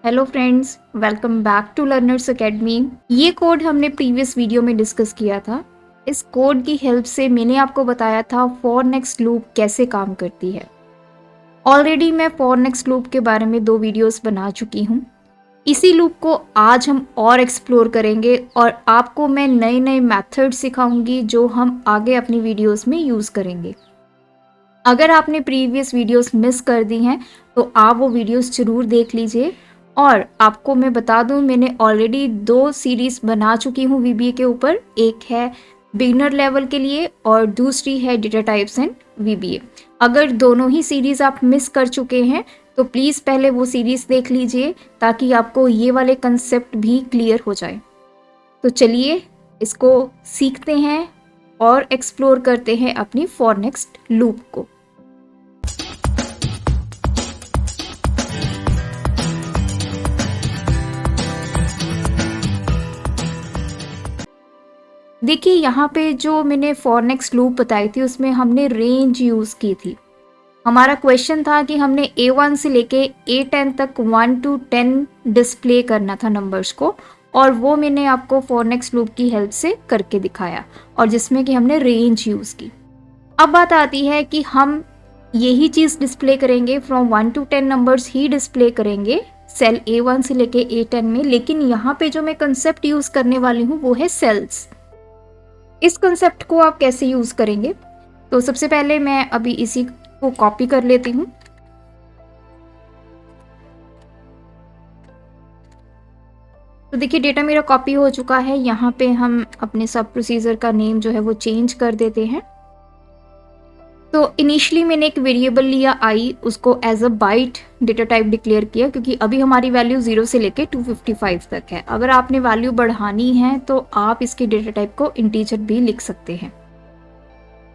Hello friends, welcome back to Learners Academy. ये code हमने previous video में discuss किया था। इस कोड की हेल्प से मैंने आपको बताया था फॉर नेक्स्ट लूप कैसे काम करती है। ऑलरेडी मैं फॉर नेक्स्ट लूप के बारे में 2 वीडियोस बना चुकी हूँ। इसी लूप को आज हम और एक्सप्लोर करेंगे और आपको मैं नए नए मेथड सिखाऊंगी जो हम आगे अपनी वीडियोस में यूज़ करेंगे। अगर आपने प्रीवियस वीडियोस मिस कर दी हैं तो आप वो वीडियोस ज़रूर देख लीजिए। और आपको मैं बता दूं, मैंने ऑलरेडी 2 सीरीज़ बना चुकी हूँ वीबीए के ऊपर। एक है बिगिनर लेवल के लिए और दूसरी है डेटा टाइप्स एंड वीबीए। अगर दोनों ही सीरीज़ आप मिस कर चुके हैं तो प्लीज़ पहले वो सीरीज़ देख लीजिए ताकि आपको ये वाले कंसेप्ट भी क्लियर हो जाए। तो चलिए इसको सीखते हैं और एक्सप्लोर करते हैं अपनी फॉर नेक्स्ट लूप को। देखिए यहाँ पे जो मैंने फॉर नेक्स्ट लूप बताई थी उसमें हमने रेंज यूज़ की थी। हमारा क्वेश्चन था कि हमने A1 से लेके A10 तक 1 to 10 डिस्प्ले करना था नंबर्स को, और वो मैंने आपको फॉर नेक्स्ट लूप की हेल्प से करके दिखाया और जिसमें कि हमने रेंज यूज़ की। अब बात आती है कि हम यही चीज़ डिस्प्ले करेंगे, from 1 to 10 numbers he display करेंगे सेल A1 से लेके A10 में। लेकिन यहाँ पे जो मैं कंसेप्ट यूज़ करने वाली हूँ वो है सेल्स। इस कंसेप्ट को आप कैसे यूज़ करेंगे, तो सबसे पहले मैं अभी इसी को कॉपी कर लेती हूँ। तो देखिए डेटा मेरा कॉपी हो चुका है। यहाँ पे हम अपने सब प्रोसीजर का नेम जो है वो चेंज कर देते हैं। तो इनिशियली मैंने एक वेरिएबल लिया आई, उसको as a byte data type declare किया क्योंकि अभी हमारी वैल्यू 0 से लेके 255 तक है। अगर आपने वैल्यू बढ़ानी है तो आप इसके डेटा टाइप को इंटीजर भी लिख सकते हैं।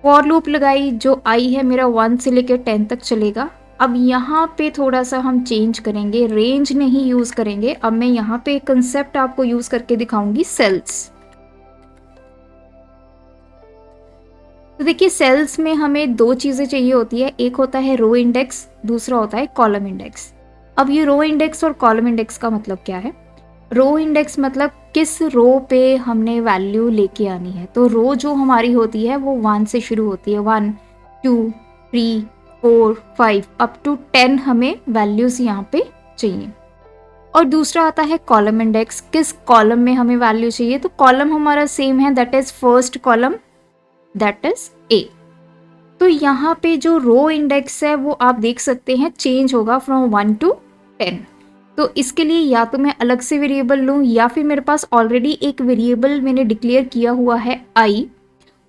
फॉर लूप लगाई, जो आई है मेरा 1 से लेकर 10 तक चलेगा। अब यहाँ पे थोड़ा सा हम चेंज करेंगे, रेंज नहीं यूज़ करेंगे। अब मैं यहाँ पे कंसेप्ट आपको यूज़ करके दिखाऊंगी, सेल्स। तो देखिए सेल्स में हमें 2 चीज़ें चाहिए होती है, एक होता है रो इंडेक्स, दूसरा होता है कॉलम इंडेक्स। अब ये रो इंडेक्स और कॉलम इंडेक्स का मतलब क्या है? रो इंडेक्स मतलब किस रो पे हमने वैल्यू लेके आनी है। तो रो जो हमारी होती है वो 1 से शुरू होती है, 1 2 3 4 5 अप टू 10 हमें वैल्यूज यहाँ पे चाहिए। और दूसरा आता है कॉलम इंडेक्स, किस कॉलम में हमें वैल्यू चाहिए। तो कॉलम हमारा सेम है, that is first column, that is a. तो यहाँ पे जो रो इंडेक्स है वो आप देख सकते हैं चेंज होगा फ्रॉम 1 to 10। तो इसके लिए या तो मैं अलग से वेरिएबल लूँ या फिर मेरे पास ऑलरेडी एक वेरिएबल मैंने डिक्लेयर किया हुआ है आई,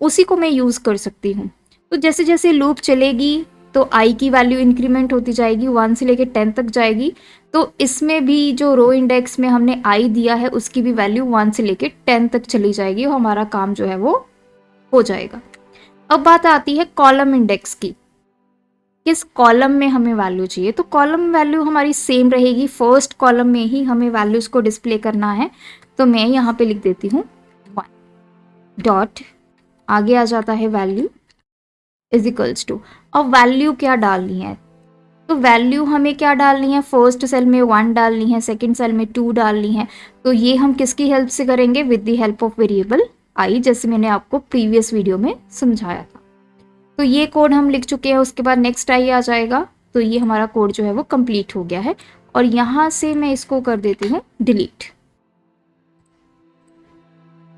उसी को मैं यूज़ कर सकती हूँ। तो जैसे जैसे लूप चलेगी तो आई की वैल्यू इंक्रीमेंट होती जाएगी, 1 से लेकर 10 तक जाएगी। तो इसमें भी जो रो इंडेक्स में हमने आई दिया है उसकी भी वैल्यू 1 से लेकर 10 तक चली जाएगी और हमारा काम जो है वो हो जाएगा। अब बात आती है कॉलम इंडेक्स की, किस कॉलम में हमें वैल्यू चाहिए। तो कॉलम वैल्यू हमारी सेम रहेगी, फर्स्ट कॉलम में ही हमें वैल्यूज को डिस्प्ले करना है। तो मैं यहाँ पे लिख देती हूँ 1 डॉट, आगे आ जाता है वैल्यू इज इक्वल्स टू। अब वैल्यू क्या डालनी है, तो वैल्यू हमें क्या डालनी है, फर्स्ट सेल में 1 डालनी है, सेकंड सेल में 2 डालनी है। तो ये हम किसकी हेल्प से करेंगे, with the help of variable I, जैसे मैंने आपको प्रीवियस वीडियो में समझाया था। तो ये कोड हम लिख चुके हैं, उसके बाद नेक्स्ट आई आ जाएगा। तो ये हमारा कोड जो है वो कंप्लीट हो गया है और यहाँ से मैं इसको कर देती हूँ डिलीट।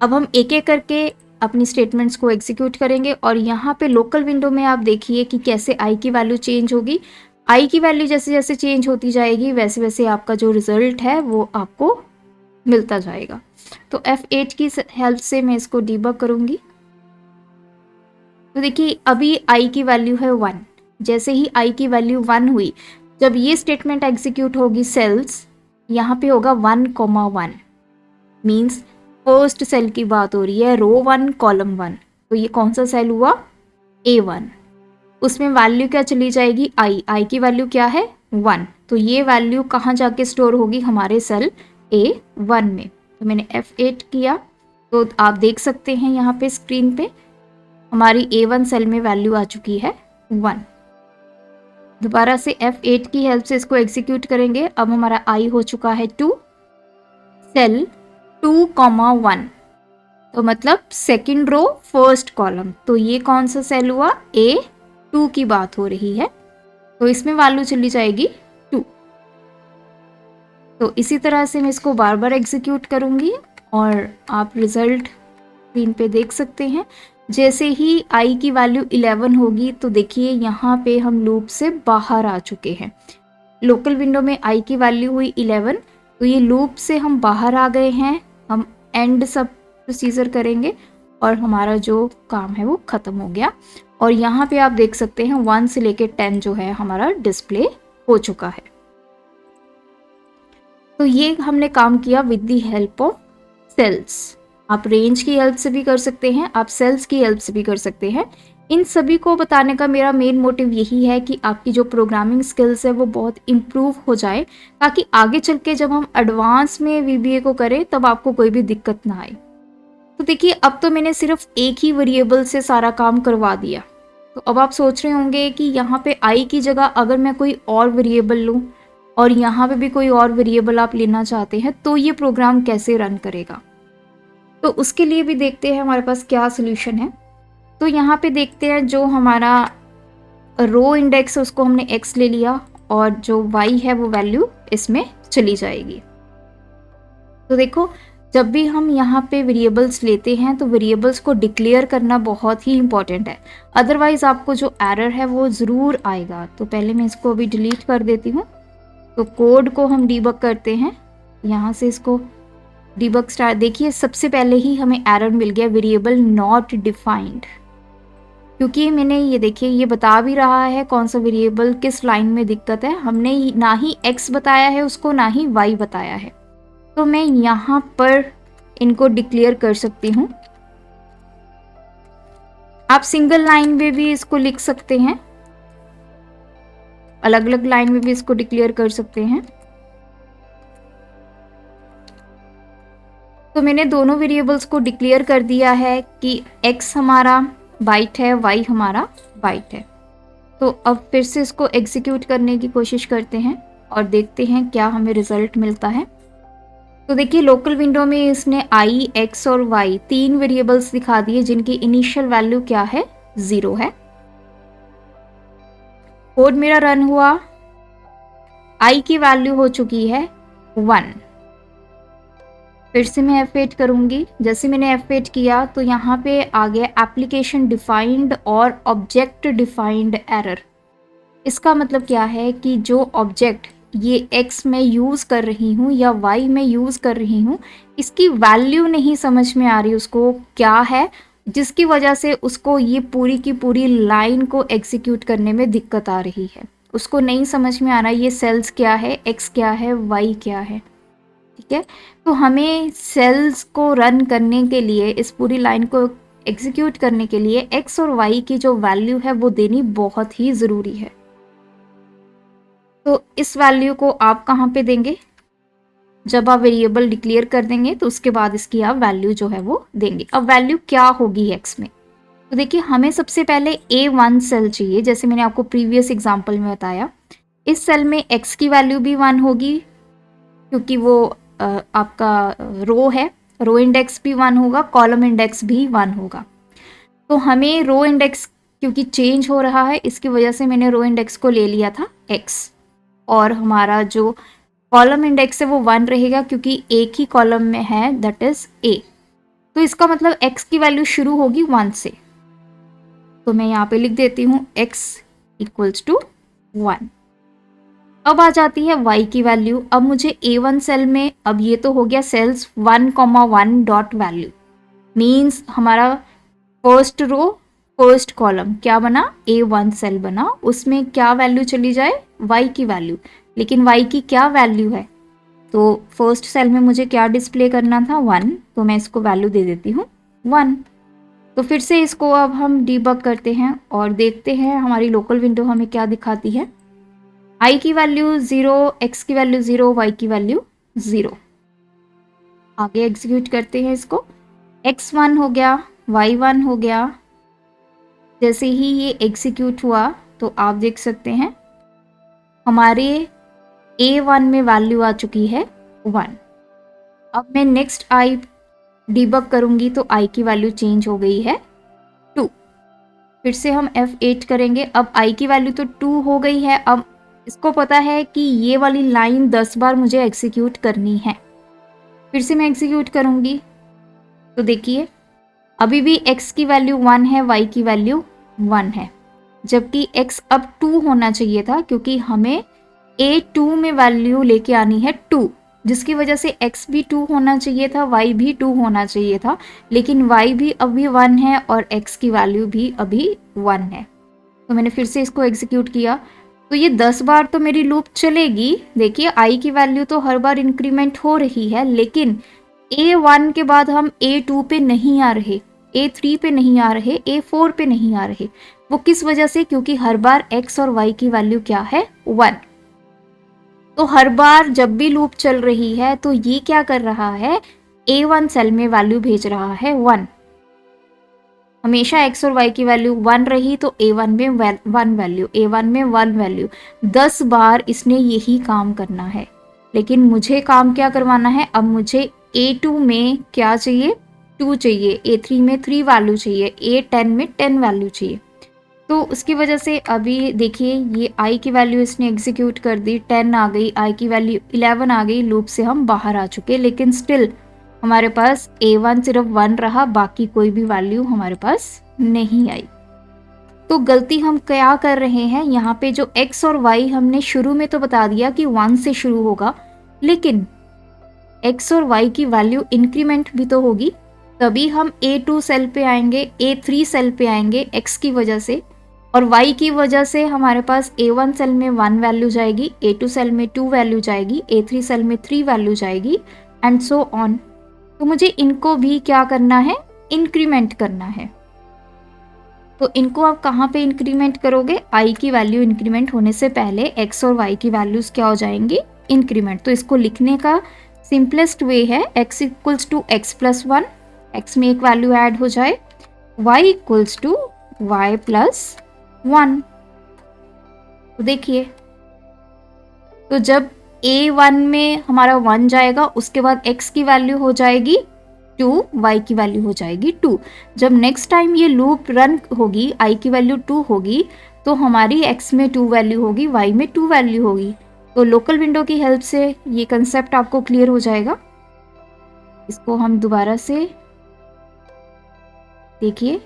अब हम एक एक करके अपनी स्टेटमेंट्स को एग्जीक्यूट करेंगे और यहाँ पे लोकल विंडो में आप देखिए कि कैसे आई की वैल्यू चेंज होगी। आई की वैल्यू जैसे जैसे चेंज होती जाएगी वैसे वैसे आपका जो रिजल्ट है वो आपको मिलता जाएगा। तो F8 की हेल्प से मैं इसको डीबग करूँगी। तो देखिए अभी आई की वैल्यू है 1, जैसे ही आई की वैल्यू 1 हुई, जब ये स्टेटमेंट एग्जीक्यूट होगी सेल्स, यहाँ पे होगा 1,1, मीन्स फर्स्ट सेल की बात हो रही है, रो 1 कॉलम 1। तो ये कौन सा सेल हुआ, A1। उसमें वैल्यू क्या चली जाएगी, आई की वैल्यू क्या है 1। तो ये वैल्यू कहाँ जाके स्टोर होगी, हमारे सेल A1 में। तो मैंने F8 किया तो आप देख सकते हैं यहाँ पे स्क्रीन पे हमारी A1 सेल में वैल्यू आ चुकी है 1। दोबारा से F8 की हेल्प से इसको एग्जीक्यूट करेंगे। अब हमारा I हो चुका है 2, सेल 2,1, तो मतलब सेकंड रो फर्स्ट कॉलम। तो ये कौन सा सेल हुआ? A2 की बात हो रही है, तो इसमें वैल्यू चली जाएगी 2। तो इसी तरह से मैं इसको बार बार एग्जीक्यूट करूंगी और आप रिजल्ट स्क्रीन पे देख सकते हैं। जैसे ही I की वैल्यू 11 होगी तो देखिए यहाँ पे हम लूप से बाहर आ चुके हैं। लोकल विंडो में I की वैल्यू हुई 11, तो ये लूप से हम बाहर आ गए हैं। हम एंड सब प्रोसीजर करेंगे और हमारा जो काम है वो ख़त्म हो गया। और यहाँ पे आप देख सकते हैं 1 से लेके 10 जो है हमारा डिस्प्ले हो चुका है। तो ये हमने काम किया with the help of cells. आप रेंज की हेल्प से भी कर सकते हैं, आप सेल्स की हेल्प से भी कर सकते हैं। इन सभी को बताने का मेरा मेन मोटिव यही है कि आपकी जो प्रोग्रामिंग स्किल्स है वो बहुत इम्प्रूव हो जाए, ताकि आगे चल के जब हम एडवांस में VBA को करें तब आपको कोई भी दिक्कत ना आए। तो देखिए अब तो मैंने सिर्फ एक ही वेरिएबल से सारा काम करवा दिया। तो अब आप सोच रहे होंगे कि यहाँ पे I की जगह अगर मैं कोई और वेरिएबल लूँ और यहाँ पे भी कोई और वेरिएबल आप लेना चाहते हैं तो ये प्रोग्राम कैसे रन करेगा। तो उसके लिए भी देखते हैं हमारे पास क्या सोल्यूशन है। तो यहाँ पे देखते हैं जो हमारा रो इंडेक्स है उसको हमने x ले लिया और जो y है वो वैल्यू इसमें चली जाएगी। तो देखो जब भी हम यहाँ पे वेरिएबल्स लेते हैं तो वेरिएबल्स को डिक्लेयर करना बहुत ही इंपॉर्टेंट है, अदरवाइज आपको जो एरर है वो ज़रूर आएगा। तो पहले मैं इसको अभी डिलीट कर देती हूँ। तो कोड को हम डीबग करते हैं, यहाँ से इसको डीबग स्टार्ट। देखिए सबसे पहले ही हमें एरर मिल गया वेरिएबल नॉट डिफाइंड, क्योंकि मैंने ये देखिए ये बता भी रहा है कौन सा वेरिएबल किस लाइन में दिक्कत है। हमने ना ही x बताया है उसको, ना ही y बताया है। तो मैं यहाँ पर इनको डिक्लेयर कर सकती हूँ। आप सिंगल लाइन में भी इसको लिख सकते हैं, अलग अलग लाइन में भी इसको डिक्लेयर कर सकते हैं। तो मैंने दोनों वेरिएबल्स को डिक्लेयर कर दिया है कि x हमारा बाइट है, y हमारा बाइट है। तो अब फिर से इसको एग्जीक्यूट करने की कोशिश करते हैं और देखते हैं क्या हमें रिजल्ट मिलता है। तो देखिए लोकल विंडो में इसने i, x और y तीन वेरिएबल्स दिखा दिए जिनकी इनिशियल वैल्यू क्या है? 0 है। कोड मेरा रन हुआ, i की वैल्यू हो चुकी है 1। फिर से मैं F8 करूंगी। जैसे मैंने F8 किया तो यहाँ पे आ गया एप्लीकेशन डिफाइंड और ऑब्जेक्ट डिफाइंड एरर। इसका मतलब क्या है कि जो ऑब्जेक्ट ये x में यूज़ कर रही हूँ या y में यूज़ कर रही हूँ, इसकी वैल्यू नहीं समझ में आ रही उसको क्या है, जिसकी वजह से उसको ये पूरी की पूरी लाइन को एग्जीक्यूट करने में दिक्कत आ रही है। उसको नहीं समझ में आ रहा ये सेल्स क्या है, x क्या है, y क्या है। ठीक है, तो हमें सेल्स को रन करने के लिए, इस पूरी लाइन को एग्जीक्यूट करने के लिए x और y की जो वैल्यू है वो देनी बहुत ही ज़रूरी है। तो इस वैल्यू को आप कहाँ पे देंगे? जब आप वेरिएबल डिक्लेयर कर देंगे तो उसके बाद इसकी आप वैल्यू जो है वो देंगे। अब वैल्यू क्या होगी x में? तो देखिए हमें सबसे पहले A1 सेल चाहिए, जैसे मैंने आपको प्रीवियस एग्जांपल में बताया। इस सेल में x की वैल्यू भी 1 होगी क्योंकि वो आपका रो है, रो इंडेक्स भी 1 होगा, कॉलम इंडेक्स भी 1 होगा। तो हमें रो इंडेक्स क्योंकि चेंज हो रहा है इसकी वजह से मैंने रो इंडेक्स को ले लिया था x, और हमारा जो कॉलम इंडेक्स है वो 1 रहेगा क्योंकि एक ही कॉलम में है, दैट इज A। तो इसका मतलब x की वैल्यू शुरू होगी 1 से। तो मैं यहाँ पे लिख देती हूँ x इक्वल्स टू 1। अब आ जाती है y की वैल्यू। अब मुझे A1 सेल में, अब ये तो हो गया सेल्स 1,1 डॉट वैल्यू, मीन्स हमारा फर्स्ट रो फर्स्ट कॉलम क्या बना? A1 सेल बना। उसमें क्या वैल्यू चली जाए? y की वैल्यू। लेकिन y की क्या वैल्यू है? तो फर्स्ट सेल में मुझे क्या डिस्प्ले करना था? 1। तो मैं इसको वैल्यू दे देती हूँ 1। तो फिर से इसको अब हम डीबग करते हैं और देखते हैं हमारी लोकल विंडो हमें क्या दिखाती है। i की वैल्यू 0, x की वैल्यू 0, y की वैल्यू 0। आगे एग्जीक्यूट करते हैं इसको। x1 हो गया, y1 हो गया। जैसे ही ये एग्जीक्यूट हुआ तो आप देख सकते हैं हमारे A1 में वैल्यू आ चुकी है 1। अब मैं नेक्स्ट आई डिबग करूंगी तो आई की वैल्यू चेंज हो गई है 2। फिर से हम F8 करेंगे, अब आई की वैल्यू तो 2 हो गई है। अब इसको पता है कि ये वाली लाइन 10 बार मुझे एग्जीक्यूट करनी है। फिर से मैं एग्जीक्यूट करूंगी तो देखिए अभी भी x की वैल्यू 1 है, y की वैल्यू 1 है, जबकि x अब 2 होना चाहिए था क्योंकि हमें A2 में वैल्यू लेके आनी है 2, जिसकी वजह से x भी 2 होना चाहिए था, y भी 2 होना चाहिए था, लेकिन y भी अभी 1 है और x की वैल्यू भी अभी 1 है। तो मैंने फिर से इसको एग्जीक्यूट किया तो ये 10 बार तो मेरी लूप चलेगी। देखिए i की वैल्यू तो हर बार इंक्रीमेंट हो रही है, लेकिन A1 के बाद हम A2 पे नहीं आ रहे, A3 पे नहीं आ रहे, A4 पे नहीं आ रहे। वो किस वजह से? क्योंकि हर बार x और y की वैल्यू क्या है? 1। तो हर बार जब भी लूप चल रही है तो ये क्या कर रहा है? A1 सेल में वैल्यू भेज रहा है 1। हमेशा x और y की वैल्यू 1 रही तो A1 में 1 वैल्यू, A1 में 1 वैल्यू। 10 बार इसने यही काम करना है, लेकिन मुझे काम क्या करवाना है? अब मुझे A2 में क्या चाहिए? 2 चाहिए, A3 में 3 वैल्यू चाहिए, A10 में 10 वैल्यू चाहिए। तो उसकी वजह से अभी देखिए ये i की वैल्यू इसने एग्जीक्यूट कर दी, 10 आ गई, i की वैल्यू 11 आ गई, लूप से हम बाहर आ चुके, लेकिन स्टिल हमारे पास A1 सिर्फ 1 रहा, बाकी कोई भी वैल्यू हमारे पास नहीं आई। तो गलती हम क्या कर रहे हैं यहाँ पे? जो x और y हमने शुरू में तो बता दिया कि 1 से शुरू होगा, लेकिन x और y की वैल्यू इंक्रीमेंट भी तो होगी, तभी हम A2 सेल पे आएंगे, A3 सेल पे आएंगे x की वजह से, और y की वजह से हमारे पास A1 सेल में 1 वैल्यू जाएगी, A2 सेल में 2 वैल्यू जाएगी, A3 सेल में 3 वैल्यू जाएगी, एंड सो ऑन। तो मुझे इनको भी क्या करना है? इंक्रीमेंट करना है। तो इनको आप कहाँ पे इंक्रीमेंट करोगे? i की वैल्यू इंक्रीमेंट होने से पहले x और y की वैल्यूज क्या हो जाएंगी? इंक्रीमेंट। तो इसको लिखने का सिंपलेस्ट वे है x equals to x plus 1, x में एक वैल्यू ऐड हो जाए, y equals to y plus 1। तो देखिए, तो जब A1 में हमारा 1 जाएगा, उसके बाद x की वैल्यू हो जाएगी 2, y की वैल्यू हो जाएगी 2। जब नेक्स्ट टाइम ये लूप रन होगी, i की वैल्यू 2 होगी, तो हमारी x में 2 वैल्यू होगी, y में 2 वैल्यू होगी। तो लोकल विंडो की हेल्प से ये कंसेप्ट आपको क्लियर हो जाएगा। इसको हम दोबारा से देखिए,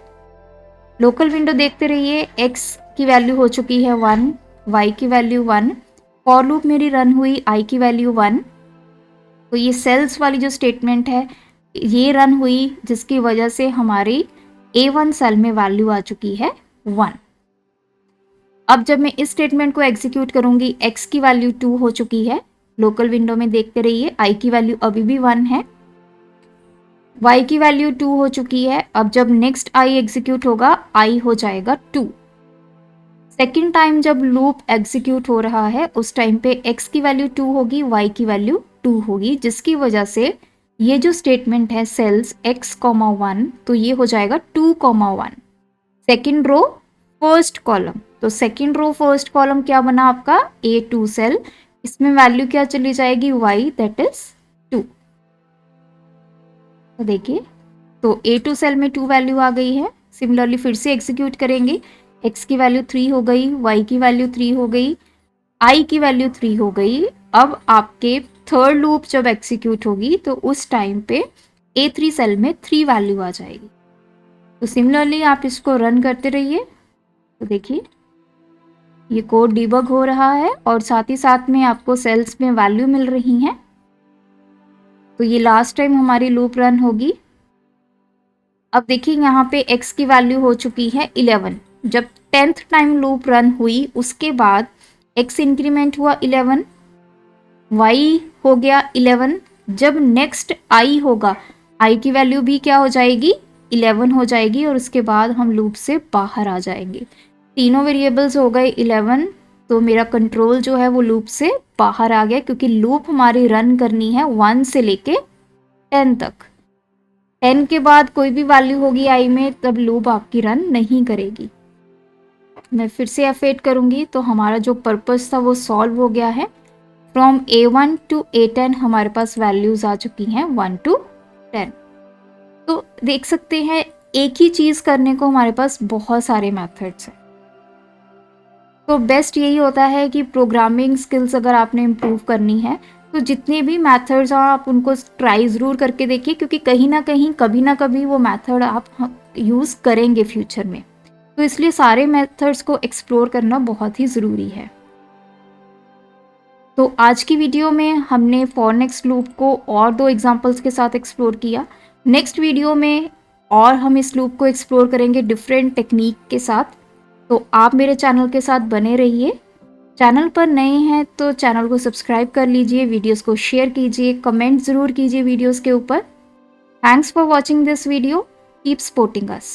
लोकल विंडो देखते रहिए। x की वैल्यू हो चुकी है 1, y की वैल्यू 1, फॉर लूप मेरी रन हुई, i की वैल्यू 1। तो ये सेल्स वाली जो स्टेटमेंट है ये रन हुई, जिसकी वजह से हमारी A1 सेल में वैल्यू आ चुकी है 1। अब जब मैं इस स्टेटमेंट को एग्जीक्यूट करूंगी, x की वैल्यू 2 हो चुकी है, लोकल विंडो में देखते रहिए, i की वैल्यू अभी भी 1 है, y की वैल्यू 2 हो चुकी है। अब जब नेक्स्ट i एग्जीक्यूट होगा, i हो जाएगा 2। सेकेंड टाइम जब लूप एग्जीक्यूट हो रहा है, उस टाइम पे x की वैल्यू 2 होगी, y की वैल्यू 2 होगी, जिसकी वजह से ये जो स्टेटमेंट है सेल्स x, 1, तो ये हो जाएगा 2, 1। सेकेंड रो फर्स्ट कॉलम, तो सेकेंड रो फर्स्ट कॉलम क्या बना आपका? A2 सेल, इसमें वैल्यू क्या चली जाएगी? y, that is 2। तो देखिए, तो A2 सेल में 2 वैल्यू आ गई है। सिमिलरली फिर से एग्जीक्यूट करेंगे, x की वैल्यू 3 हो गई, y की वैल्यू 3 हो गई, i की वैल्यू 3 हो गई। अब आपके थर्ड लूप जब एग्जीक्यूट होगी तो उस टाइम पे A3 सेल में 3 वैल्यू आ जाएगी। तो सिमिलरली आप इसको रन करते रहिए। तो देखिए, ये कोड डिबग हो रहा है और साथ ही साथ में आपको सेल्स में वैल्यू मिल रही हैं। तो ये लास्ट टाइम हमारी लूप रन होगी। अब देखिए, यहाँ पे x की वैल्यू हो चुकी है 11। जब 10th टाइम लूप रन हुई, उसके बाद x इंक्रीमेंट हुआ 11, y हो गया 11। जब नेक्स्ट i होगा, i की वैल्यू भी क्या हो जाएगी? 11 हो जाएगी, और उसके बाद हम लूप से बाहर आ जाएंगे। तीनों वेरिएबल्स हो गए 11, तो मेरा कंट्रोल जो है वो लूप से बाहर आ गया, क्योंकि लूप हमारी रन करनी है 1 से लेके 10 तक। 10 के बाद कोई भी वैल्यू होगी i में, तब लूप आपकी रन नहीं करेगी। मैं फिर से F8 करूँगी तो हमारा जो पर्पस था वो सॉल्व हो गया है। फ्रॉम A1 टू A10 हमारे पास वैल्यूज़ आ चुकी हैं 1 टू 10। तो देख सकते हैं एक ही चीज़ करने को हमारे पास बहुत सारे मेथड्स हैं। तो बेस्ट यही होता है कि प्रोग्रामिंग स्किल्स अगर आपने इम्प्रूव करनी है तो जितने भी मेथड्स हैं आप उनको ट्राई ज़रूर करके देखिए, क्योंकि कहीं ना कहीं कभी ना कभी वो मेथड आप यूज़ करेंगे फ्यूचर में। तो इसलिए सारे मेथड्स को एक्सप्लोर करना बहुत ही ज़रूरी है। तो आज की वीडियो में हमने फॉर नेक्स्ट लूप को और 2 एग्जांपल्स के साथ एक्सप्लोर किया। नेक्स्ट वीडियो में और हम इस लूप को एक्सप्लोर करेंगे डिफरेंट टेक्निक के साथ। तो आप मेरे चैनल के साथ बने रहिए। चैनल पर नए हैं तो चैनल को सब्सक्राइब कर लीजिए, वीडियोस को शेयर कीजिए, कमेंट ज़रूर कीजिए वीडियोस के ऊपर। Thanks for watching this video, keep supporting us.